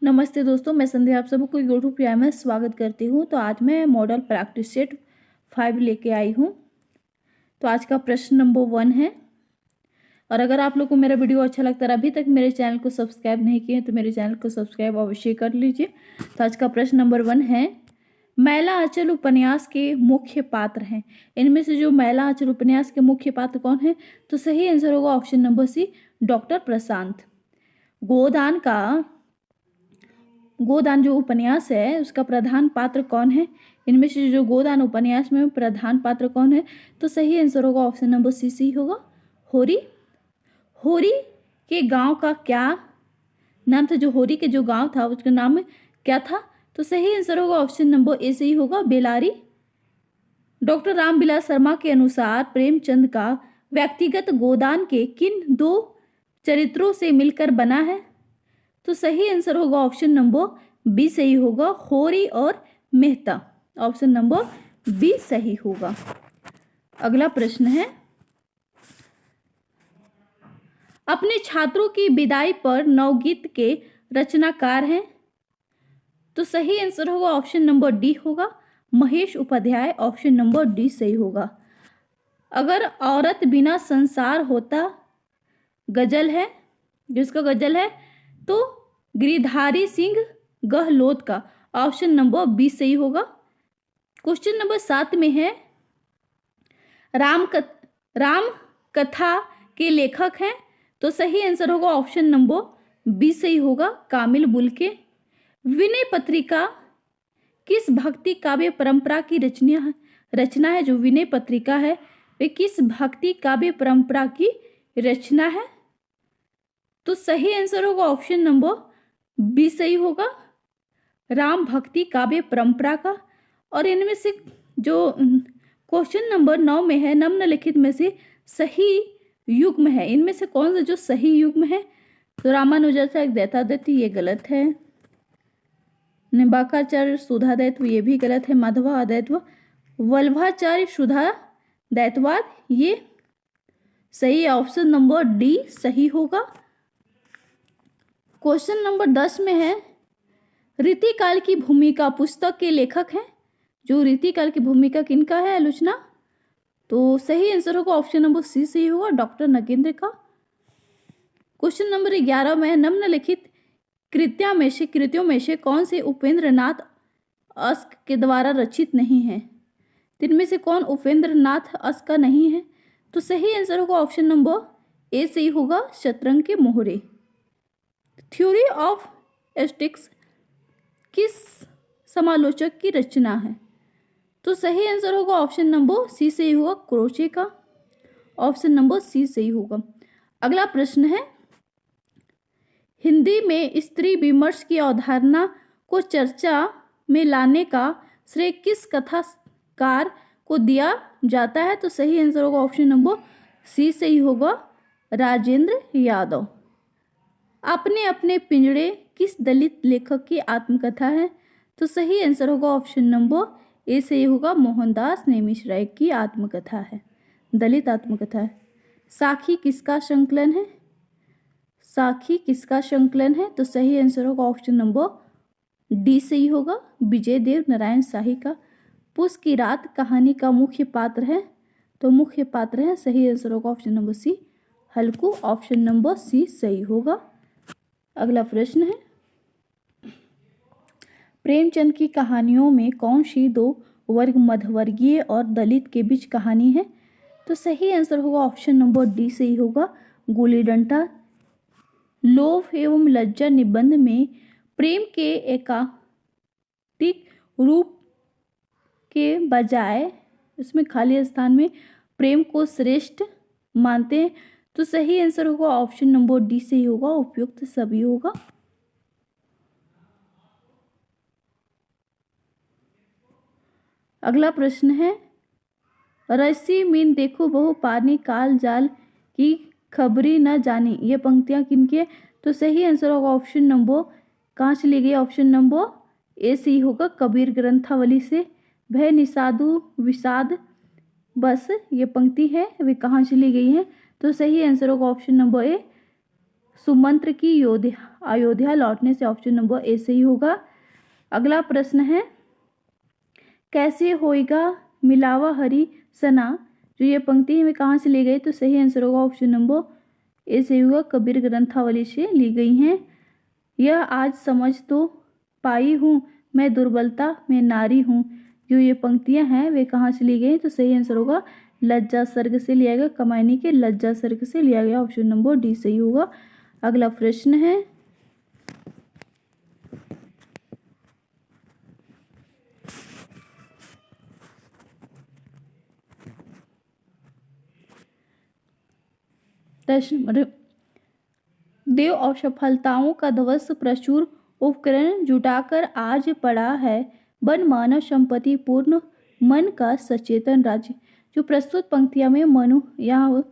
नमस्ते दोस्तों, मैं संध्या आप सबको यूट्यूब पे में स्वागत करती हूँ। तो आज मैं मॉडल प्रैक्टिस सेट 5 लेके आई हूँ। तो आज का प्रश्न नंबर 1 है। और अगर आप लोग को मेरा वीडियो अच्छा लगता है, अभी तक मेरे चैनल को सब्सक्राइब नहीं किए तो मेरे चैनल को सब्सक्राइब अवश्य कर लीजिए। तो आज का प्रश्न नंबर 1 है, मैला आंचल उपन्यास के मुख्य पात्र हैं। इनमें से जो मैला आंचल उपन्यास के मुख्य पात्र कौन है? तो सही आंसर होगा ऑप्शन नंबर सी, डॉक्टर प्रशांत। गोदान जो उपन्यास है उसका प्रधान पात्र कौन है? इनमें से जो गोदान उपन्यास में प्रधान पात्र कौन है? तो सही आंसर होगा ऑप्शन नंबर सी होगा, होरी। होरी के गांव का क्या नाम था? जो होरी के जो गांव था उसका नाम क्या था? तो सही आंसर होगा ऑप्शन नंबर ए सही होगा, बेलारी। डॉक्टर रामविलास शर्मा के अनुसार प्रेमचंद का व्यक्तिगत गोदान के किन दो चरित्रों से मिलकर बना है? तो सही आंसर होगा ऑप्शन नंबर बी सही होगा, होरी और मेहता। ऑप्शन नंबर बी सही होगा। अगला प्रश्न है, अपने छात्रों की विदाई पर नवगीत के रचनाकार हैं। तो सही आंसर होगा ऑप्शन नंबर डी होगा, Mahesh Upadhyay. Option number D सही होगा। अगर औरत बिना संसार होता गजल है, जिसका गजल है, तो गिरिधारी सिंह गहलोत का। ऑप्शन नंबर बी सही होगा। क्वेश्चन नंबर 7 में है, राम कथा के लेखक हैं। तो सही आंसर होगा ऑप्शन नंबर बी सही होगा, कामिल बुल्के। विनय पत्रिका किस भक्ति काव्य परंपरा की रचना है? जो विनय पत्रिका है वे किस भक्ति काव्य परंपरा की रचना है? तो सही आंसर होगा ऑप्शन नंबर बी सही होगा, राम भक्ति काव्य परंपरा का। और इनमें से जो क्वेश्चन नंबर 9 में है, निम्नलिखित में से सही युग्म है। इनमें से कौन सा जो सही युग्म है? तो रामानुजाचार्य दैतादित्य, ये गलत है। निम्बार्काचार्य सुधा दैत्व, ये भी गलत है। माधवा अदैत्व, वल्लभाचार्य सुधा दैत्वाद, ये सही। ऑप्शन नंबर डी सही होगा। क्वेश्चन नंबर 10 में है, रीतिकाल की भूमिका पुस्तक के लेखक हैं। जो रीतिकाल की भूमिका किनका है? आलोचना। तो सही आंसर होगा ऑप्शन नंबर सी सही होगा, डॉक्टर नगेंद्र का। क्वेश्चन नंबर 11 में, निम्नलिखित कृतियों में से कौन से उपेंद्र नाथ अस्क के द्वारा रचित नहीं है? इनमें से कौन उपेंद्र नाथ अस्क का नहीं है? तो सही आंसर होगा ऑप्शन नंबर ए सही होगा, शतरंग के मोहरे। थ्योरी ऑफ एस्टिक्स किस समालोचक की रचना है? तो सही आंसर होगा ऑप्शन नंबर सी सही होगा, क्रोचे का। ऑप्शन नंबर सी सही होगा। अगला प्रश्न है, हिंदी में स्त्री विमर्श की अवधारणा को चर्चा में लाने का श्रेय किस कथाकार को दिया जाता है? तो सही आंसर होगा ऑप्शन नंबर सी सही होगा, राजेंद्र यादव। अपने अपने पिंजड़े किस दलित लेखक की आत्मकथा है? तो सही आंसर होगा ऑप्शन नंबर ए सही होगा, मोहनदास नेमिष की आत्मकथा है, दलित आत्मकथा है। साखी किसका संकलन है? साखी किसका संकलन है? तो सही आंसर होगा ऑप्शन नंबर डी सही होगा, विजय देव नारायण शाही का। पुस की रात कहानी का मुख्य पात्र है। तो मुख्य पात्र है, सही आंसर होगा ऑप्शन नंबर सी, हल्कू। ऑप्शन नंबर सी सही होगा। अगला प्रश्न है, प्रेमचंद की कहानियों में कौन सी दो वर्ग मध्यवर्गीय और दलित के बीच कहानी है? तो सही आंसर होगा ऑप्शन नंबर डी सही होगा, गुली डंडा। लोभ एवं लज्जा निबंध में प्रेम के एकाधिक रूप के बजाय उसमें खाली स्थान में प्रेम को श्रेष्ठ मानते हैं। तो सही आंसर होगा ऑप्शन नंबर डी सही होगा, उपयुक्त सभी होगा। अगला प्रश्न है, रस्सी मीन देखो बहु पानी काल जाल की खबरी न जानी, ये पंक्तियां किनकी है? तो सही आंसर होगा ऑप्शन नंबर, कहाँ से ली गई? ऑप्शन नंबर ए सही होगा, कबीर ग्रंथावली से। भय निषादु विषाद बस, ये पंक्ति है वे कहाँ से ली गई है? तो सही आंसर होगा ऑप्शन नंबर ए, सुमंत्र की अयोध्या लौटने से, ऑप्शन नंबर ए सही होगा। अगला प्रश्न है, कैसे होएगा मिलावा हरी सना, जो ये पंक्ति हमें कहाँ से ली गई, तो सही आंसर होगा ऑप्शन नंबर ए सही होगा, कबीर ग्रंथावली से ली गई हैं। यह आज समझ तो पाई हूँ मैं दुर्बलता में नारी हूँ, जो ये पंक्तियां हैं वे कहाँ से ली गई, तो सही आंसर होगा लज्जा सर्ग से लिया गया, कमायनी के लज्जा सर्ग से लिया गया, ऑप्शन नंबर डी सही होगा। अगला प्रश्न है, प्रश्न नंबर, देव असफलताओं का ध्वस्त प्रचुर उपकरण जुटाकर आज पड़ा है, बन मानव संपत्ति पूर्ण मन का सचेतन राज्य। जो प्रस्तुत पंक्तियां में मनु यहाँ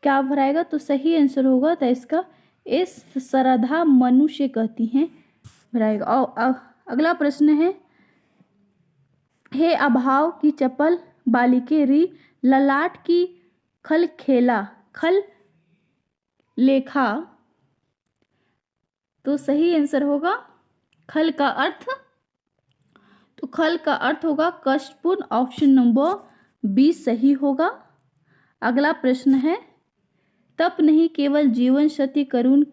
क्या भराएगा, तो सही आंसर होगा तो इसका इस श्रद्धा मनुष्य कहती हैं भराएगा। और अगला प्रश्न है, हे अभाव की चपल बालिके री, ललाट की खल खेला खल लेखा, तो सही आंसर होगा खल का अर्थ, तो खल का अर्थ होगा कष्टपूर्ण, ऑप्शन नंबर बी सही होगा। अगला प्रश्न है, तप नहीं केवल जीवन सत्य करुण,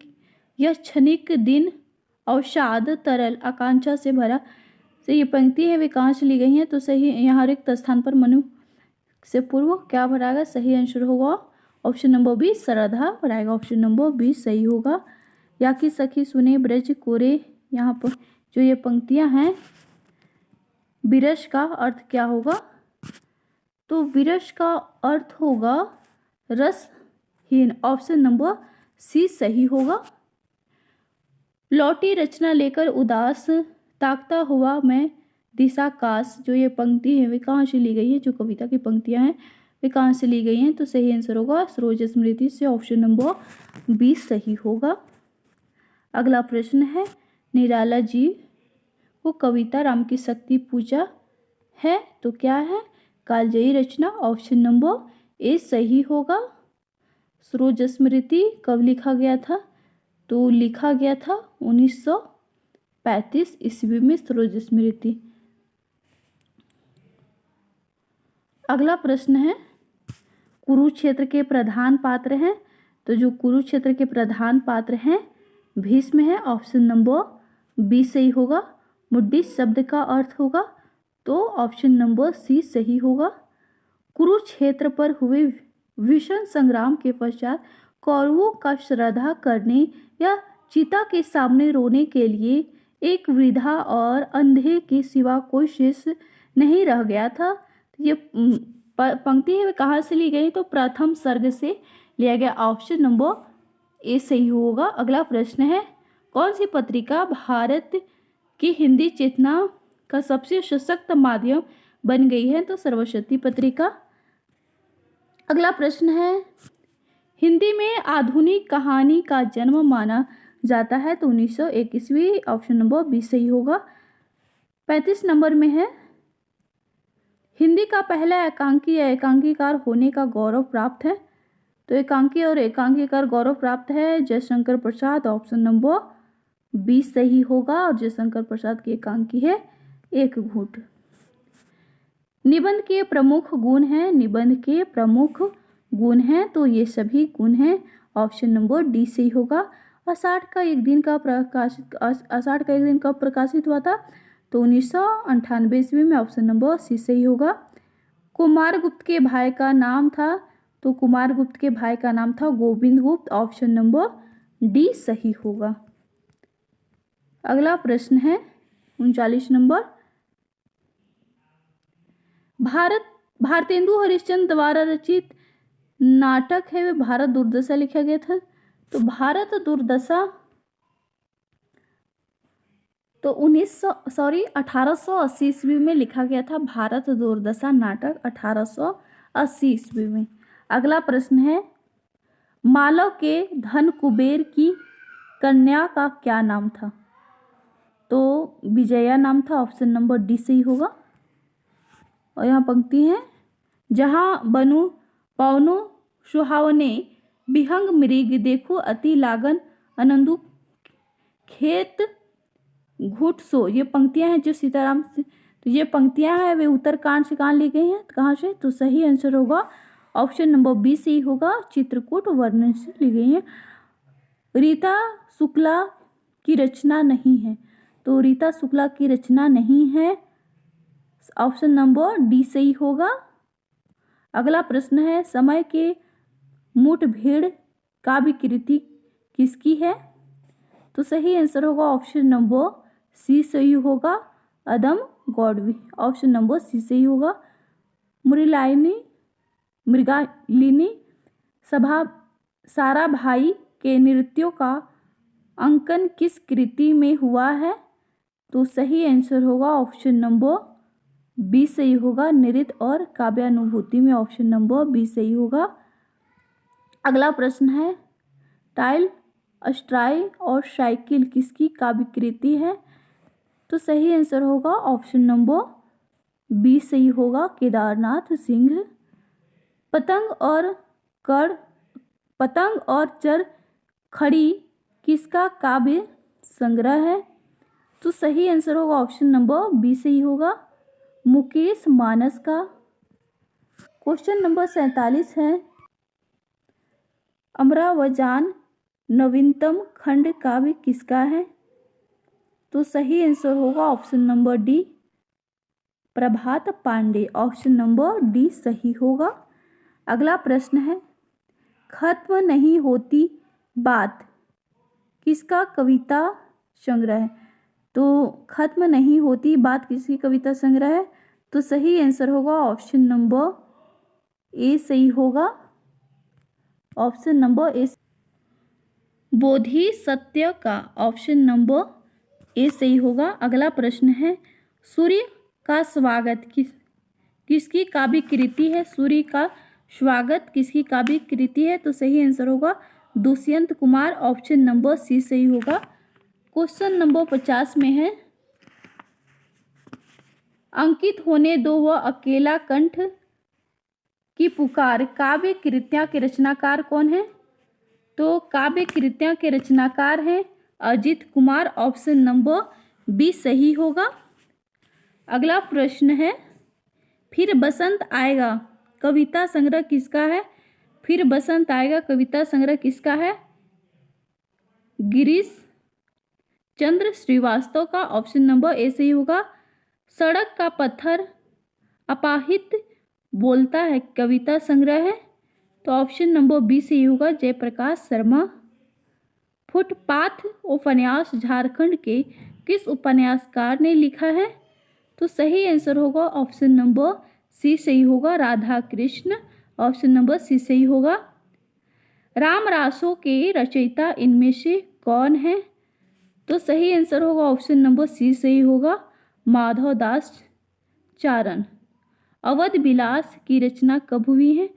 यह क्षणिक दिन अवसाद तरल आकांक्षा से भरा, तो ये पंक्ति है वे कहाँ से ली गई हैं, तो सही यहाँ रिक्त स्थान पर मनु से पूर्व क्या भराएगा, सही आंसर होगा ऑप्शन नंबर बी श्रद्धा भराएगा, ऑप्शन नंबर बी सही होगा। या कि सखी सुने ब्रज कोरे, यहाँ पर जो ये पंक्तियां हैं, विरस का अर्थ क्या होगा, तो विरस का अर्थ होगा रसहीन, ऑप्शन नंबर सी सही होगा। लौटी रचना लेकर उदास ताकता हुआ मैं दिशाकाश, जो ये पंक्ति है वे कहाँ से ली गई है, जो कविता की पंक्तियां हैं वे कहाँ से ली गई हैं, तो सही आंसर होगा सरोज स्मृति से, ऑप्शन नंबर बी सही होगा। अगला प्रश्न है, निराला जी को कविता राम की शक्ति पूजा है, तो क्या है, कालजयी रचना, ऑप्शन नंबर ए सही होगा। सरोज स्मृति कब लिखा गया था, तो लिखा गया था 1935 ईस्वी में सरोज स्मृति। अगला प्रश्न है, कुरुक्षेत्र के प्रधान पात्र हैं, तो जो कुरुक्षेत्र के प्रधान पात्र हैं भीष्म है, ऑप्शन नंबर बी सही होगा। मुड्डी शब्द का अर्थ होगा, तो ऑप्शन नंबर सी सही होगा। कुरुक्षेत्र पर हुए भीषण संग्राम के पश्चात कौरवों का श्रद्धा करने या चिता के सामने रोने के लिए एक वृद्धा और अंधे के सिवा कोई शेष नहीं रह गया था। ये पंक्ति है कहाँ से ली गई, तो प्रथम सर्ग से लिया गया, ऑप्शन नंबर ए सही होगा। अगला प्रश्न है, कौन सी पत्रिका भारत की हिंदी चेतना का सबसे सशक्त माध्यम बन गई है, तो सर्वशक्ति पत्रिका। अगला प्रश्न है, हिंदी में आधुनिक कहानी का जन्म माना जाता है, तो 1901 ईस्वी, ऑप्शन नंबर बी सही होगा। 35 नंबर में है, हिंदी का पहला एकांकी या एकांकीकार होने का गौरव प्राप्त है, तो एकांकी और एकांकीकार गौरव प्राप्त है Jaishankar Prasad, option number B सही होगा। और जयशंकर प्रसाद की एकांकी है एक घूंट। निबंध के प्रमुख गुण हैं, निबंध के प्रमुख गुण हैं, तो ये सभी गुण हैं, ऑप्शन नंबर डी सही होगा। आषाढ़ का एक दिन कब प्रकाशित हुआ था, तो 1998 ईस्वी में, ऑप्शन नंबर सी सही होगा। कुमारगुप्त के भाई का नाम था, तो कुमारगुप्त के भाई का नाम था गोविंद गुप्त, ऑप्शन नंबर डी सही होगा। अगला प्रश्न है 39 नंबर, भारतेंदु हरिश्चंद्र द्वारा रचित नाटक है वे भारत दुर्दशा लिखा गया था, तो भारत दुर्दशा तो 1880 ईस्वी में लिखा गया था, भारत दुर्दशा नाटक 1880 ईस्वी में। अगला प्रश्न है, मालव के धन कुबेर की कन्या का क्या नाम था, तो विजया नाम था, ऑप्शन नंबर डी सही होगा। और यहाँ पंक्ति है, जहाँ बनु पवनु सुहावने विहंग मृग देखो अति लागन अनंदू खेत घुटसो, ये पंक्तियां हैं जो सीताराम से, तो ये पंक्तियां हैं वे उत्तरकांड से कहाँ ली गई हैं, कहाँ से, तो सही आंसर होगा ऑप्शन नंबर बी से ही होगा, चित्रकूट वर्णन से ली गई है। रीता शुक्ला की रचना नहीं है, तो रीता शुक्ला की रचना नहीं है, ऑप्शन नंबर डी से ही होगा। अगला प्रश्न है समय के मुठभेड़ काव्य कृति किसकी है, तो सही आंसर होगा ऑप्शन नंबर सी से ही होगा, अदम गौडवी, ऑप्शन नंबर सी से ही होगा। मृगालिनी सभा सारा भाई के नृत्यों का अंकन किस कृति में हुआ है, तो सही आंसर होगा ऑप्शन नंबर बी से ही होगा, नृत्य और काव्यानुभूति में, ऑप्शन नंबर बी से ही होगा। अगला प्रश्न है टाइल अस्ट्राई और साइकिल किसकी काव्य कृति है, तो सही आंसर होगा ऑप्शन नंबर बी से ही होगा, केदारनाथ सिंह। पतंग और चर खड़ी किसका काव्य संग्रह है, तो सही आंसर होगा ऑप्शन नंबर बी से ही होगा, मुकेश मानस का। क्वेश्चन नंबर 47 है अमरावजान नवीनतम खंड काव्य किसका है, तो सही आंसर होगा ऑप्शन नंबर डी, प्रभात पांडे, ऑप्शन नंबर डी सही होगा। अगला प्रश्न है खत्म नहीं होती बात किसका कविता संग्रह है, तो खत्म नहीं होती बात किसकी कविता संग्रह है, तो सही आंसर होगा ऑप्शन नंबर ए सही होगा, ऑप्शन नंबर ए। बोधि सत्य का, ऑप्शन नंबर ए सही होगा। अगला प्रश्न है सूर्य का स्वागत किसकी काव्य कृति है, सूर्य का स्वागत किसकी काव्य कृति है, तो सही आंसर होगा Dushyant Kumar, option number C सही होगा। क्वेश्चन नंबर 50 में है अंकित होने दो वह अकेला कंठ की पुकार काव्य कृतियां के रचनाकार कौन है, तो काव्य कृतियां के रचनाकार हैं Ajit Kumar, option number B सही होगा। अगला प्रश्न है फिर बसंत आएगा कविता संग्रह किसका है, फिर बसंत आएगा कविता संग्रह किसका है, गिरीश चंद्र श्रीवास्तव का, ऑप्शन नंबर ए सही होगा। सड़क का पत्थर अपाहित बोलता है कविता संग्रह है, तो ऑप्शन नंबर बी सही होगा, जयप्रकाश शर्मा। फुटपाथ उपन्यास झारखंड के किस उपन्यासकार ने लिखा है, तो सही आंसर होगा ऑप्शन नंबर सी सही होगा, Radha Krishna, option number C सही होगा। रामरासों के रचयिता इनमें से कौन है, तो सही आंसर होगा ऑप्शन नंबर सी सही होगा, माधव दास चारण। अवध विलास की रचना कब हुई है,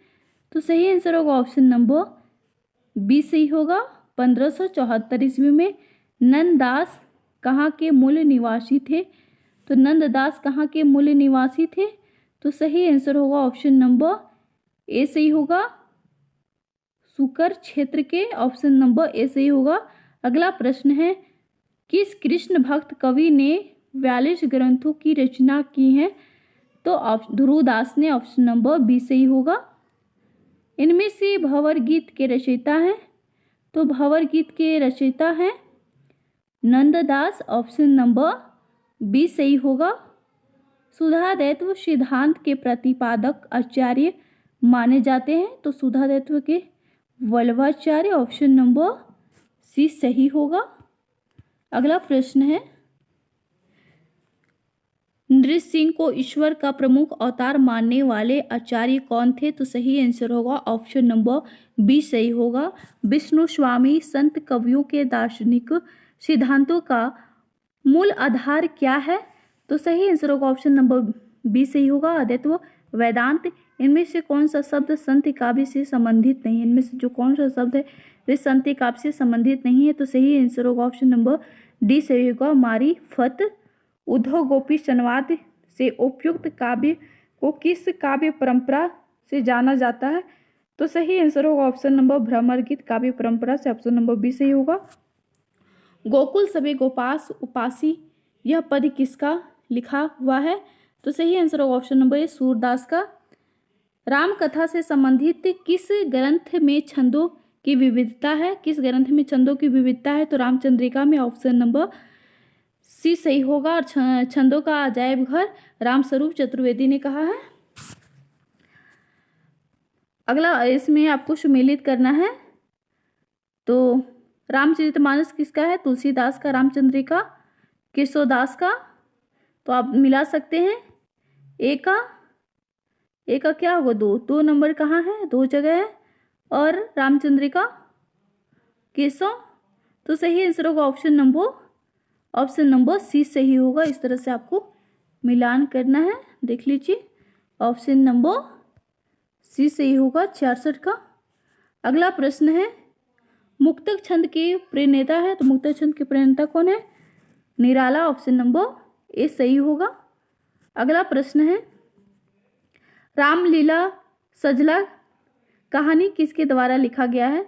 तो सही आंसर होगा ऑप्शन नंबर बी सही होगा, 1574 ईस्वी में। नंददास कहाँ के मूल निवासी थे, तो नंददास कहाँ के मूल निवासी थे, तो सही आंसर होगा ऑप्शन नंबर ए सही होगा, सुकर क्षेत्र के, ऑप्शन नंबर ए सही होगा। अगला प्रश्न है किस कृष्ण भक्त कवि ने 42 ग्रंथों की रचना की है, तो ध्रुवदास ने, ऑप्शन नंबर बी सही होगा। इनमें से भंवर गीत के रचयिता हैं, तो भंवर गीत के रचयिता हैं नंददास, ऑप्शन नंबर बी सही होगा। सुधादैत्व सिद्धांत के प्रतिपादक आचार्य माने जाते हैं, तो सुधादैत्व के वल्लभाचार्य, ऑप्शन नंबर सी सही होगा। अगला प्रश्न है नृसिंह सिंह को ईश्वर का प्रमुख अवतार मानने वाले आचार्य कौन थे, तो सही आंसर होगा ऑप्शन नंबर बी सही होगा। विष्णु स्वामी संत कवियों के दार्शनिक सिद्धांतों का मूल आधार क्या है, तो सही आंसर होगा ऑप्शन नंबर बी सही होगा, अद्वैत वेदांत। इनमें से कौन सा शब्द संत काव्य से संबंधित नहीं है, इनमें से जो कौन सा शब्द है वे संत काव्य से संबंधित नहीं है, तो सही आंसर होगा ऑप्शन नंबर डी सही होगा, मारिफत। उद्धव गोपी संवाद से उपयुक्त काव्य को किस काव्य परंपरा से जाना जाता है, तो सही आंसर होगा ऑप्शन नंबर भ्रमर गीत काव्य परंपरा से, ऑप्शन नंबर बी सही होगा। गोकुल सबे गोपास उपासी, यह पद किसका लिखा हुआ है? तो सही आंसर होगा ऑप्शन नंबर ए सूरदास का। राम कथा से संबंधित किस ग्रंथ में छंदों की विविधता है? किस ग्रंथ में छंदों की विविधता है? तो रामचंद्रिका में, ऑप्शन नंबर सी सही होगा। और छंदों का अजायब घर रामस्वरूप चतुर्वेदी ने कहा है। अगला इसमें आपको सुमेलित करना है। तो रामचरितमानस किसका है? तुलसीदास का। रामचंद्रिका केशवदास का। तो आप मिला सकते हैं। ए का क्या होगा? दो नंबर कहाँ है? दो जगह है। और रामचंद्रिका केशव, तो सही आंसर होगा ऑप्शन नंबर सी सही होगा। इस तरह से आपको मिलान करना है। देख लीजिए, ऑप्शन नंबर सी सही होगा 66 का। अगला प्रश्न है, मुक्तक छंद के प्रणेता है। तो मुक्तक छंद के प्रणेता कौन है? निराला, ऑप्शन नंबर ए सही होगा। अगला प्रश्न है, रामलीला सजला कहानी किसके द्वारा लिखा गया है?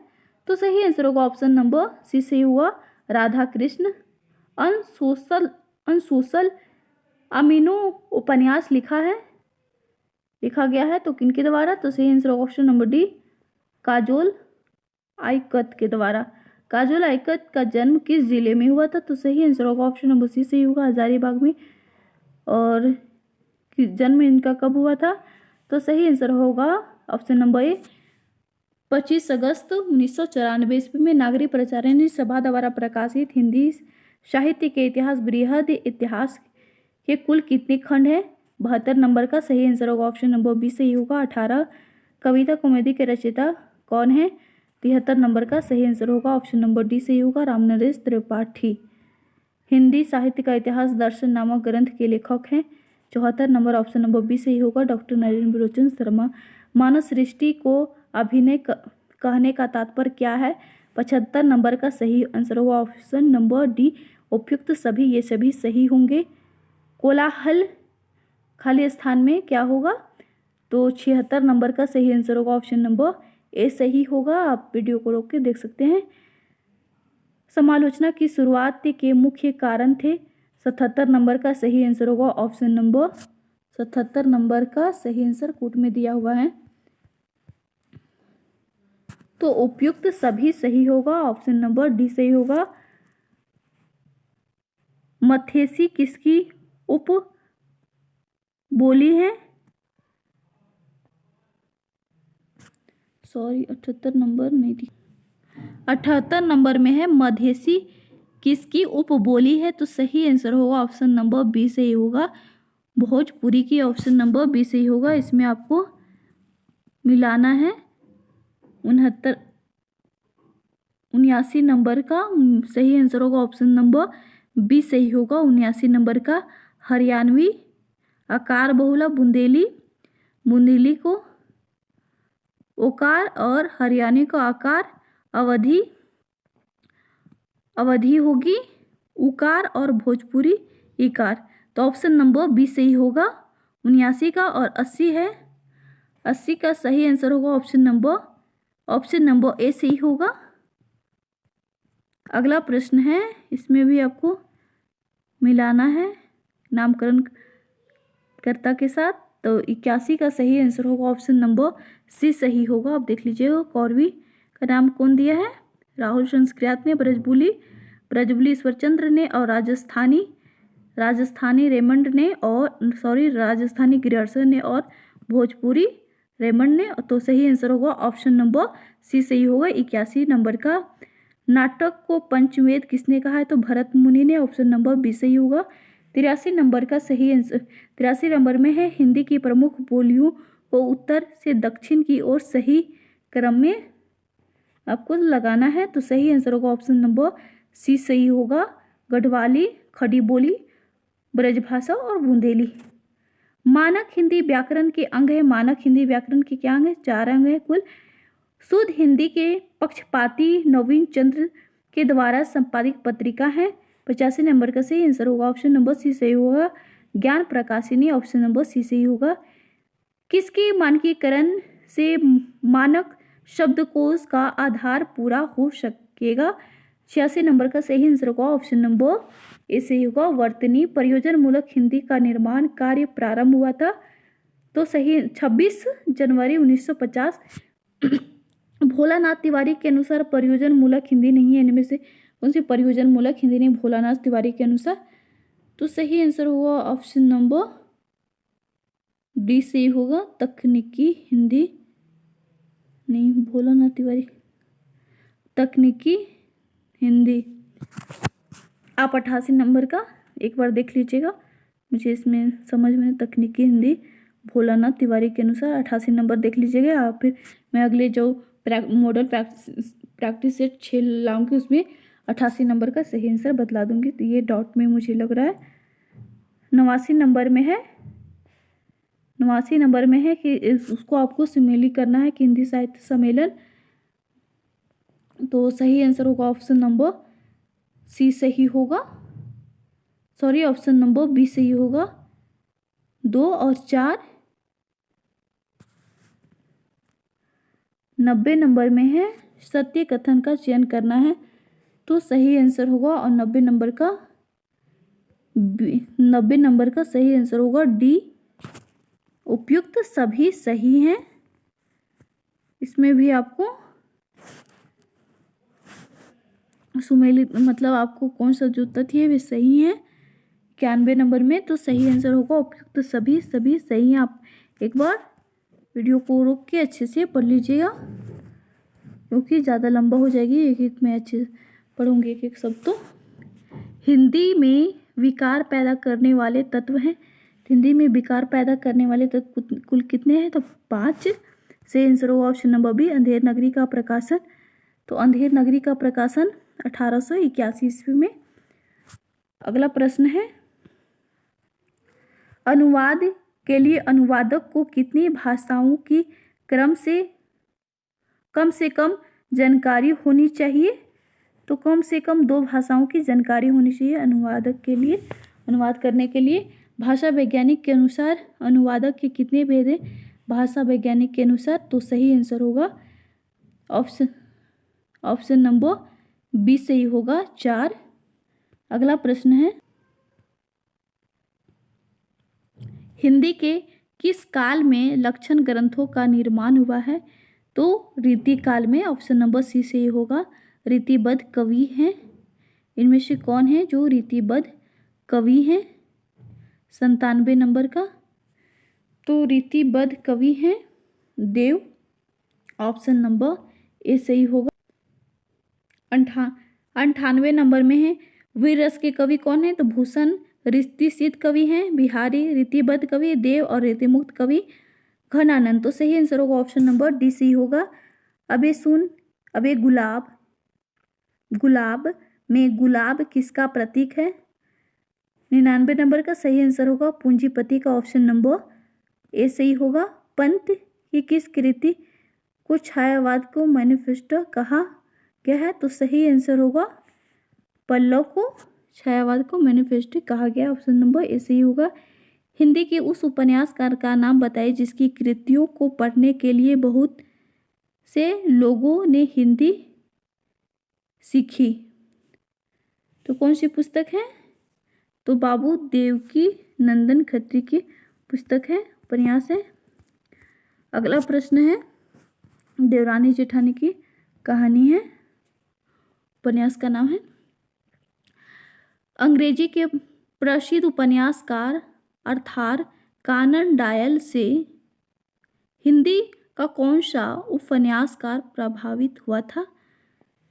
तो सही आंसर होगा ऑप्शन नंबर सी सही हुआ, राधा कृष्ण। अनसोशल अमीनो उपन्यास लिखा गया है। तो किनके द्वारा? तो सही आंसर होगा ऑप्शन नंबर डी, काजोल आइकत के द्वारा। काजोल आइकत का जन्म किस जिले में हुआ था? तो सही आंसर होगा ऑप्शन नंबर सी सही होगा, हजारीबाग में। और जन्म इनका कब हुआ था? तो सही आंसर होगा ऑप्शन नंबर ए 25 अगस्त 1994 ईस्वी में नागरिक प्रचारिणी सभा द्वारा प्रकाशित हिंदी साहित्य के इतिहास बृहद इतिहास के कुल कितने खंड है? 72 नंबर का सही आंसर होगा ऑप्शन नंबर बी सही होगा। 18 कविता कॉमेडी के रचयिता कौन है? 73 नंबर का सही आंसर होगा ऑप्शन नंबर डी सही होगा, रामनरेश त्रिपाठी। हिंदी साहित्य का इतिहास दर्शन नामक ग्रंथ के लेखक हैं। 74 नंबर ऑप्शन नंबर बी सही होगा, डॉक्टर नरेंद्र बिरोचन शर्मा। मानव सृष्टि को अभिनय कहने का तात्पर्य क्या है? 75 नंबर का सही आंसर होगा ऑप्शन नंबर डी, उपयुक्त सभी। ये सभी सही होंगे। कोलाहल खाली स्थान में क्या होगा? तो 76 नंबर का सही आंसर होगा ऑप्शन नंबर ए सही होगा। आप वीडियो को रोक के देख सकते हैं। समालोचना की शुरुआत के मुख्य कारण थे। 77 नंबर का सही आंसर होगा ऑप्शन नंबर 77 नंबर का सही आंसर कूट में दिया हुआ है। तो उपयुक्त सभी सही होगा, ऑप्शन नंबर डी सही होगा। मथेसी किसकी उप बोली है? 78 नंबर नहीं थी, 78 नंबर में है मधेसी किसकी उपबोली है? तो सही आंसर होगा ऑप्शन नंबर बी सही होगा, भोजपुरी की। ऑप्शन नंबर बी सही होगा। इसमें आपको मिलाना है 79 नंबर का सही आंसर होगा ऑप्शन नंबर बी सही होगा। 79 नंबर का हरियाणवी आकार बहुला बुंदेली को ओकार और हरियाणी का आकार अवधि होगी उकार और भोजपुरी इकार। तो ऑप्शन नंबर बी सही होगा। 79 का और 80 है, 80 का सही आंसर होगा ऑप्शन नंबर ए सही होगा। अगला प्रश्न है, इसमें भी आपको मिलाना है नामकरण कर्ता के साथ। तो 81 का सही आंसर होगा ऑप्शन नंबर सी सही होगा। आप देख लीजिएगा, कौरवी का नाम कौन दिया है? राहुल संस्कृत ने, ब्रजबुली ईश्वरचंद्र ने और राजस्थानी रेमंड ने राजस्थानी गिरिहर्षण ने और भोजपुरी रेमंड ने। तो सही आंसर होगा ऑप्शन नंबर सी सही होगा। 81 नंबर का नाटक को पंचवेद किसने कहा है? तो भरत मुनि ने। ऑप्शन नंबर बी सही होगा। 83 नंबर का सही आंसर 83 नंबर में है हिंदी की प्रमुख बोलियों को उत्तर से दक्षिण की ओर सही क्रम में आपको लगाना है। तो सही आंसर होगा ऑप्शन नंबर सी सही होगा, गढ़वाली, खड़ी बोली, ब्रजभाषा और बुंदेली। मानक हिंदी व्याकरण के अंग है। मानक हिंदी व्याकरण के क्या अंग है? 4 अंग है कुल। शुद्ध हिंदी के पक्षपाती नवीन चंद्र के द्वारा संपादित पत्रिका है। 85 नंबर का सही आंसर होगा ऑप्शन नंबर सी सही होगा, ज्ञान प्रकाशिनी। ऑप्शन नंबर सी सही होगा। किसके मानकीकरण से मानक शब्दकोश का आधार पूरा हो सकेगा? 86 नंबर का सही आंसर होगा ऑप्शन नंबर ए सही होगा। वर्तनी परियोजना मूलक हिंदी का निर्माण कार्य प्रारंभ हुआ था, तो सही 26 जनवरी 1950। भोलानाथ तिवारी के अनुसार परियोजना मूलक हिंदी नहीं है, इनमें से कौन सी परियोजना मूलक हिंदी नहीं भोलानाथ तिवारी के अनुसार? तो सही आंसर होगा ऑप्शन नंबर डी सही होगा, तकनीकी हिंदी नहीं भोलानाथ तिवारी, तकनीकी हिंदी। आप 88 नंबर का एक बार देख लीजिएगा, मुझे इसमें समझ में तकनीकी हिंदी भोलानाथ तिवारी के अनुसार 88 नंबर देख लीजिएगा। आप फिर मैं अगले जो मॉडल प्रैक्टिस सेट 6 लाऊंगी उसमें 88 नंबर का सही आंसर बतला दूंगी। तो ये डॉट में मुझे लग रहा है 89 नंबर में है, 89 नंबर में है कि उसको आपको सम्मिलित करना है कि हिंदी साहित्य सम्मेलन। तो सही आंसर होगा ऑप्शन नंबर सी सही होगा, सॉरी ऑप्शन नंबर बी सही होगा। 2 और 4 90 नंबर में है, सत्य कथन का चयन करना है, तो सही आंसर होगा और 90 नंबर का सही आंसर होगा डी। उपयुक्त सभी सही हैं, इसमें भी आपको सुमेलित मतलब आपको कौन सा जो तथ्य है वे सही है 91 नंबर में, तो सही आंसर होगा उपयुक्त सभी सही हैं। आप एक बार वीडियो को रोक के अच्छे से पढ़ लीजिएगा, क्योंकि ज़्यादा लंबा हो जाएगी, एक एक मैं अच्छे पढ़ूंगी एक एक सब। तो हिंदी में विकार पैदा करने वाले तत्व हैं, हिंदी में विकार पैदा करने वाले तत्व कुल कितने हैं? तो 5। सही आंसर होगा option number B, Andher Nagari का प्रकाशन। तो अंधेर नगरी का प्रकाशन 1881 ईस्वी में। अगला प्रश्न है, अनुवाद के लिए अनुवादक को कितनी भाषाओं की कम से कम जानकारी होनी चाहिए? तो कम से कम 2 भाषाओं की जानकारी होनी चाहिए अनुवादक के लिए। अनुवाद करने के लिए भाषा वैज्ञानिक के अनुसार अनुवादक के कितने भेद हैं? भाषा वैज्ञानिक के अनुसार तो सही आंसर होगा ऑप्शन नंबर बी सही होगा 4। अगला प्रश्न है, हिंदी के किस काल में लक्षण ग्रंथों का निर्माण हुआ है? तो रीति काल में, ऑप्शन नंबर सी सही होगा। रीतिबद्ध कवि हैं, इनमें से कौन है जो रीतिबद्ध कवि हैं? 97 नंबर का, तो रीतिबद्ध कवि हैं देव, ऑप्शन नंबर ए सही होगा। 98 नंबर में है, वीर रस के कवि कौन है? तो भूषण रीतिसिद्ध कवि हैं बिहारी, रीतिबद्ध कवि देव और रीतिमुक्त कवि घनानंद। तो सही आंसर होगा ऑप्शन नंबर डी सी होगा। अबे गुलाब में गुलाब किसका प्रतीक है? 99 नंबर का सही आंसर होगा पूंजीपति का, ऑप्शन नंबर ए सही होगा। पंत की किस कृति को छायावाद को मैनिफेस्टो कहा गया है? तो सही आंसर होगा पल्लव को छायावाद को मैनिफेस्टो कहा गया, ऑप्शन नंबर ए सही होगा। हिंदी के उस उपन्यासकार का नाम बताइए जिसकी कृतियों को पढ़ने के लिए बहुत से लोगों ने हिंदी सीखी। तो कौन सी पुस्तक है? तो बाबू देवकी नंदन खत्री की पुस्तक है, उपन्यास है। अगला प्रश्न है, देवरानी जेठानी की कहानी है, उपन्यास का नाम है। अंग्रेजी के प्रसिद्ध उपन्यासकार अर्थात कानन डायल से हिंदी का कौन सा उपन्यासकार प्रभावित हुआ था?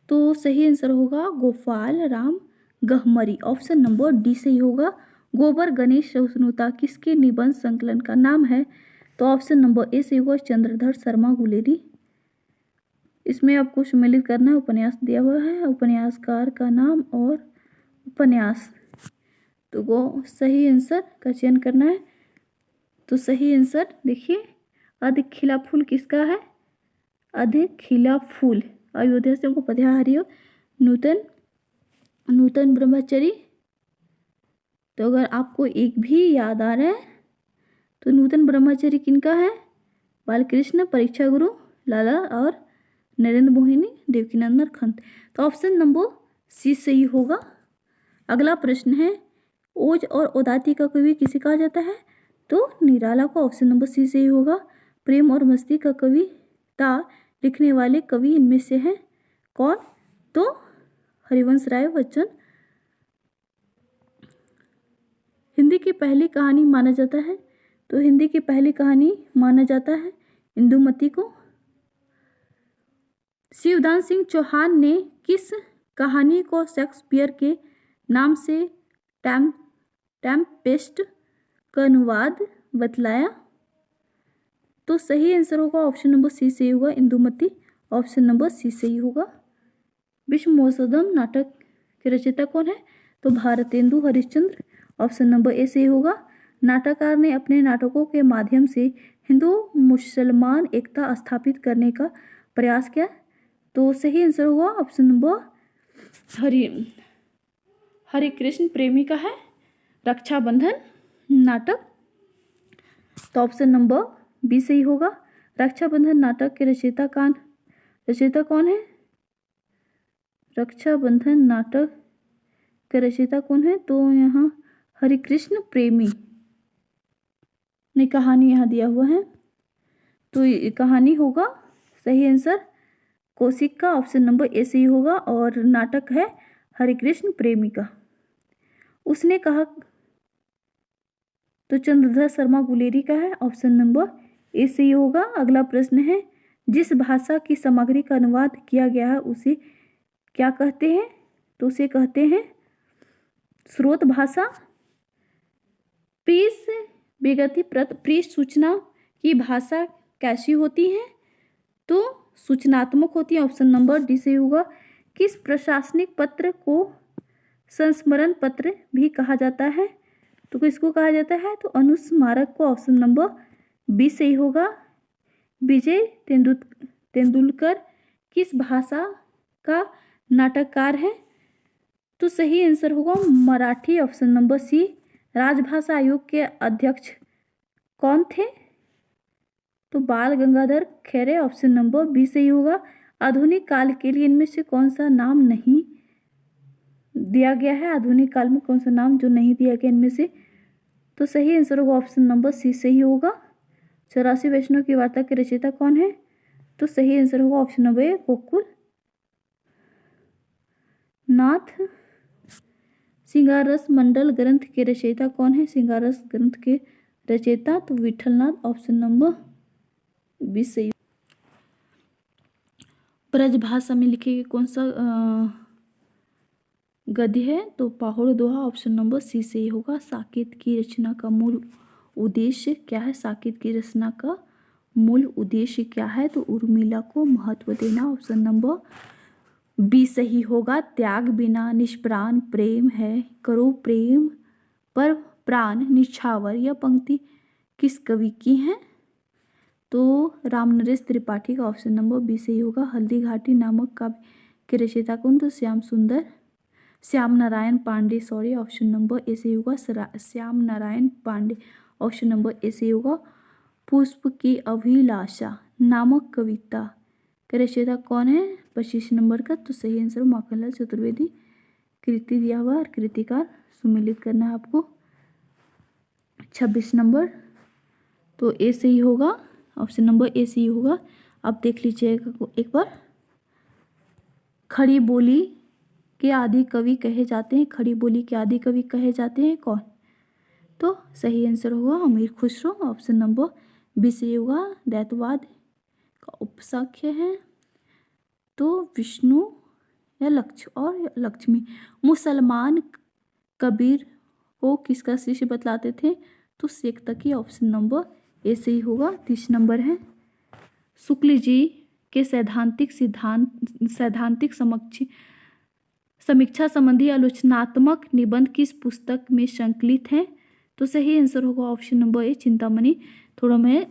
तो सही आंसर होगा Gopal Ram Gahmari, option number D सही होगा। गोबर गणेश सहिष्णुता किसके निबंध संकलन का नाम है? तो ऑप्शन नंबर ए सही होगा चंद्रधर शर्मा गुलेरी। इसमें आपको सम्मिलित करना है, उपन्यास दिया हुआ है, उपन्यासकार का नाम और उपन्यास, तो वो सही आंसर का चयन करना है। तो सही आंसर देखिए, अधिक खिला फूल किसका है? अधिक खिला फूल अयोध्या से हमको पधारी हो नूतन ब्रह्मचारी। तो अगर आपको एक भी याद आ रहा है तो नूतन ब्रह्मचारी किनका है? बालकृष्ण, परीक्षा गुरु, लाला और नरेंद्र मोहिनी, देवकीनंदन खंत। तो ऑप्शन नंबर सी सही होगा। अगला प्रश्न है, ओज और उदासी का कवि किसे कहा जाता है? तो निराला को। ऑप्शन नंबर सी सही होगा। प्रेम और मस्ती का कविता लिखने वाले कवि इनमें से हैं कौन? तो हरिवंश राय बच्चन। हिंदी की पहली कहानी माना जाता है, तो हिंदी की पहली कहानी माना जाता है इंदुमती को। शिवदान सिंह चौहान ने किस कहानी को शेक्सपियर के नाम से टेम्पेस्ट का अनुवाद बतलाया? तो सही आंसर होगा ऑप्शन नंबर सी सही होगा, इंदुमती। ऑप्शन नंबर सी सही होगा। विश्वमोत्सवम नाटक के रचयिता कौन है? तो Bharatendu Harishchandra. Option number A सही होगा। नाटककार ने अपने नाटकों के माध्यम से हिंदू मुसलमान एकता स्थापित करने का प्रयास किया। तो सही आंसर होगा ऑप्शन नंबर हरे कृष्ण प्रेमी का है रक्षाबंधन नाटक। तो ऑप्शन नंबर बी सही होगा। रक्षाबंधन नाटक के रचयिता कौन है? रक्षाबंधन नाटक के रचयिता कौन है? तो यहाँ हरे कृष्ण प्रेमी ने कहानी यहाँ दिया हुआ है, तो ये कहानी होगा सही आंसर कौशिक का। ऑप्शन नंबर ए सही होगा। और नाटक है हरे कृष्ण प्रेमी का। उसने कहा तो चंद्रधर शर्मा गुलेरी का है। ऑप्शन नंबर ए सही होगा। अगला प्रश्न है, जिस भाषा की सामग्री का अनुवाद किया गया है उसे क्या कहते हैं? तो उसे कहते हैं स्रोत भाषा। प्रीस विगति प्रीस सूचना की भाषा कैसी होती है? तो सूचनात्मक होती है। ऑप्शन नंबर डी सही होगा। किस प्रशासनिक पत्र को संस्मरण पत्र भी कहा जाता है? तो किसको कहा जाता है? तो अनुस्मारक को। ऑप्शन नंबर बी सही होगा। विजय तेंदुलकर किस भाषा का नाटककार है? तो सही आंसर होगा मराठी। ऑप्शन नंबर सी। राजभाषा आयोग के अध्यक्ष कौन थे? तो Bal Gangadhar Khaire. Option number B सही होगा। आधुनिक काल के लिए इनमें से कौन सा नाम नहीं दिया गया है? आधुनिक काल में कौन सा नाम जो नहीं दिया गया इनमें से? तो सही आंसर होगा ऑप्शन नंबर सी सही होगा। 84 वैष्णव की वार्ता के रचयिता कौन है? तो सही आंसर होगा ऑप्शन नंबर ए गोकुल नाथ। सिंगारस मंडल ग्रंथ के रचयिता कौन है? सिंगारस ग्रंथ के रचयिता तो विठलनाथ। ऑप्शन नंबर बी सही। ब्रज भाषा में लिखे गए कौन सा गद्य है? तो पाहुड़ दोहा। ऑप्शन नंबर सी सही होगा। साकेत की रचना का मूल उद्देश्य क्या है? साकेत की रचना का मूल उद्देश्य क्या है? तो उर्मिला को महत्व देना। ऑप्शन नंबर बी सही होगा। त्याग बिना निष्प्राण प्रेम है, करो प्रेम पर प्राण निछावर। यह पंक्ति किस कवि की है? तो रामनरेश त्रिपाठी का। ऑप्शन नंबर बी सही होगा। हल्दी घाटी नामक काव्य के रचयिता कौन? तो Shyam Narayan Pandey. Option number A सही होगा। Shyam Narayan Pandey. Option number A सही होगा। पुष्प की अभिलाषा नामक कविता के रचयिता कौन है? 25 नंबर का। तो सही आंसर माखनलाल चतुर्वेदी। कृति दिया हुआ और कृतिकार सुमिलित करना है आपको। 26 नंबर तो ए सही होगा। ऑप्शन नंबर ए सही होगा। अब देख लीजिएगा एक बार। खड़ी बोली के आदि कवि कहे जाते हैं। खड़ी बोली के आदि कवि कहे जाते हैं कौन? तो सही आंसर होगा अमीर खुसरो। ऑप्शन नंबर बी सही होगा। दैत्यवाद का उपशाख्य है तो विष्णु या लक्ष्मी। मुसलमान कबीर को किसका शिष्य बतलाते थे? तो शेख तकी। ऑप्शन नंबर ए सही होगा। 30 नंबर है। शुक्ल जी के सैद्धांतिक समीक्षा संबंधी आलोचनात्मक निबंध किस पुस्तक में संकलित हैं? तो सही आंसर होगा ऑप्शन नंबर ए चिंतामणि। थोड़ा मैं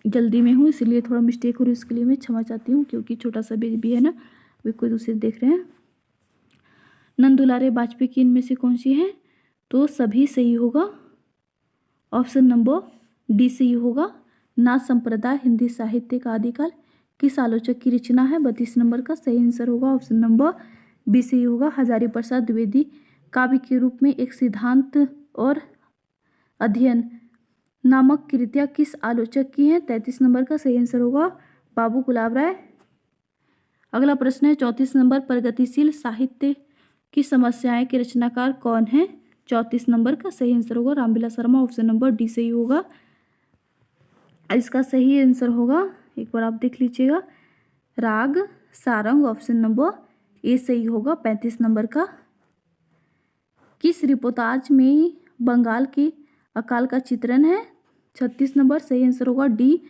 जल्दी में हूँ इसलिए थोड़ा मिस्टेक हो रही है, उसके लिए मैं क्षमा चाहती हूँ क्योंकि छोटा सा बेबी है ना, वे कोई दूसरे देख रहे हैं। नंद दुलारे बाजपेयी की इनमें से कौन सी है? तो सभी सही होगा। ऑप्शन नंबर डी सही होगा। नाथ संप्रदाय हिंदी साहित्य का आदिकाल किस आलोचक की रचना है? 32 नंबर का सही आंसर होगा ऑप्शन नंबर बी सही होगा। हजारी प्रसाद द्विवेदी काव्य के रूप में एक सिद्धांत और अध्ययन नामक कृतियां किस आलोचक की हैं? 33 नंबर का सही आंसर होगा बाबू गुलाब राय। अगला प्रश्न है 34 नंबर, प्रगतिशील साहित्य की समस्याएं के रचनाकार कौन हैं? 34 नंबर का सही आंसर होगा Ramvilas Sharma. Option number D सही होगा। इसका सही आंसर होगा, एक बार आप देख लीजिएगा, राग सारंग। ऑप्शन नंबर ए सही होगा 35 नंबर का। किस रिपोर्टाज में बंगाल के अकाल का चित्रण है? 36 नंबर सही आंसर होगा डी,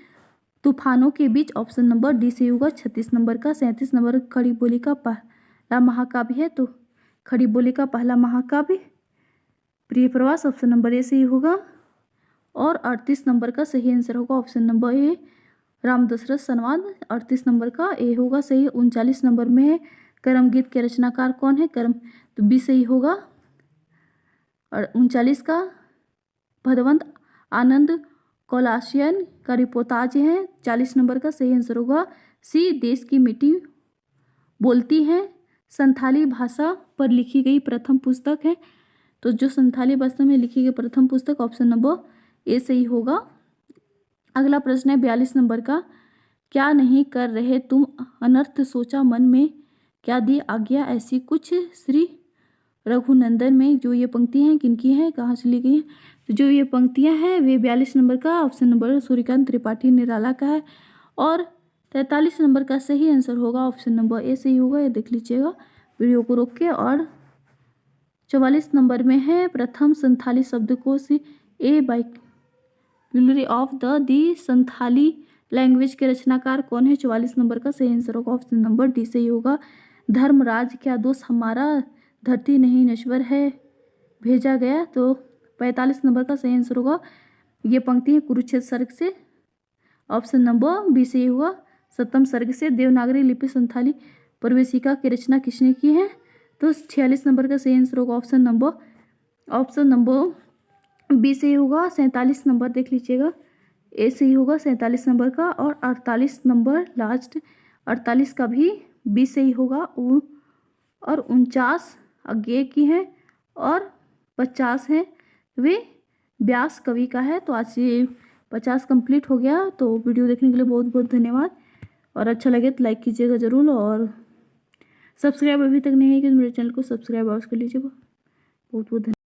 तूफानों के बीच। ऑप्शन नंबर डी सही होगा 36 नंबर का। 37 नंबर, खड़ी बोली का पहला महाकाव्य है, तो खड़ी बोली का पहला महाकाव्य प्रिय प्रवास। ऑप्शन नंबर ए सही होगा। और 38 नंबर का सही आंसर होगा option number A, Ram Dashrath संवाद। 38 नंबर का ए होगा सही। 39 नंबर में है कर्म गीत के रचनाकार कौन है? कर्म, तो बी सही होगा। और 39 का भदवंत आनंद कोलाशियन का रिपोर्टाज है। 40 नंबर का सही आंसर होगा सी, देश की मिट्टी बोलती है संथाली भाषा पर लिखी गई प्रथम पुस्तक है, तो जो संथाली भाषा में लिखी गई प्रथम पुस्तक, ऑप्शन नंबर ए सही होगा। अगला प्रश्न है 42 नंबर का, क्या नहीं कर रहे तुम अनर्थ सोचा मन में, क्या दी आज्ञा ऐसी कुछ। श्री रघुनंदन में जो ये पंक्ति हैं किनकी हैं, कहाँ से ली गई हैं? तो जो ये पंक्तियां हैं वे 42 नंबर का ऑप्शन नंबर सूर्यकांत त्रिपाठी निराला का है। और 43 नंबर का सही आंसर होगा ऑप्शन नंबर ए सही होगा, ये देख लीजिएगा वीडियो को रोक के। और 44 नंबर में है प्रथम संथाली शब्दकोश ए बाइक्यूलरी ऑफ दी संथाली लैंग्वेज के रचनाकार कौन है? 44 नंबर का सही आंसर होगा ऑप्शन नंबर डी सही होगा। धर्मराज क्या दोष हमारा, धरती नहीं नश्वर है भेजा गया, तो 45 नंबर का सही आंसर होगा। ये पंक्ति है कुरुक्षेत्र सर्ग से, ऑप्शन नंबर बी सही होगा। सप्तम सर्ग से देवनागरी लिपि संथाली प्रवेशिका की रचना किसने की है? तो 46 नंबर का सही आंसर होगा ऑप्शन नंबर बी सही होगा। 47 नंबर देख लीजिएगा ए सही होगा 47 नंबर का। और 48 नंबर लास्ट, 48 का भी बी सही होगा। और 49 अज्ञेय की है और 50 है वे व्यास कवि का है। तो आज ये 50 कंप्लीट हो गया। तो वीडियो देखने के लिए बहुत बहुत धन्यवाद, और अच्छा लगे तो लाइक कीजिएगा ज़रूर, और सब्सक्राइब अभी तक नहीं है कि मेरे चैनल को सब्सक्राइब अवश्य कर लीजिएगा। बहुत बहुत धन्यवाद।